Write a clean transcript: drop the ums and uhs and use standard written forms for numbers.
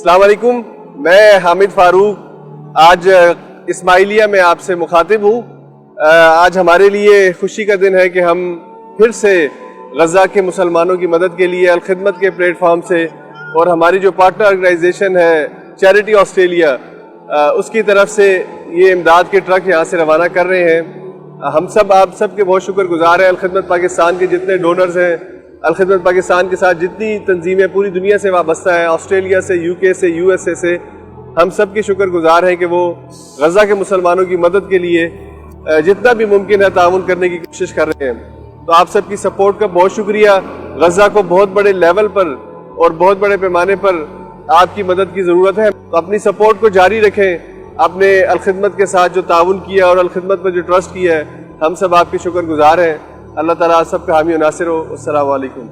अस्सलाम वालेकुम, मैं हामिद फारूक आज इस्माइलिया में आपसे मुखातिब हूँ। आज हमारे लिए खुशी का दिन है कि हम फिर से गज़ा के मुसलमानों की मदद के लिए अल-खिदमत के प्लेटफॉर्म से और हमारी जो पार्टनर ऑर्गेनाइजेशन है चैरिटी ऑस्ट्रेलिया उसकी तरफ से ये इमदाद के ट्रक यहाँ से रवाना कर रहे हैं। हम सब आप सब के बहुत शुक्रगुजार हैं। अल-खिदमत पाकिस्तान के जितने डोनर्स हैं, अल-खिदमत पाकिस्तान के साथ जितनी तंजीमें पूरी दुनिया से वाबस्ता हैं, ऑस्ट्रेलिया से, यूके से, यूएसए से, हम सब के शुक्रगुजार हैं कि वो गज़ा के मुसलमानों की मदद के लिए जितना भी मुमकिन है ताउन करने की कोशिश कर रहे हैं। तो आप सबकी सपोर्ट का बहुत शुक्रिया। गज़ा को बहुत बड़े लेवल पर और बहुत बड़े पैमाने पर आपकी मदद की ज़रूरत है, तो अपनी सपोर्ट को जारी रखें। आपने अल-खिदमत के साथ जो ताउन किया और अल-खिदमत पर जो ट्रस्ट किया है, हम सब आपके शुक्रगुजार हैं। अल्लाह ताला आप सबका हामी और नासिर हो। अस्सलामु अलैकुम।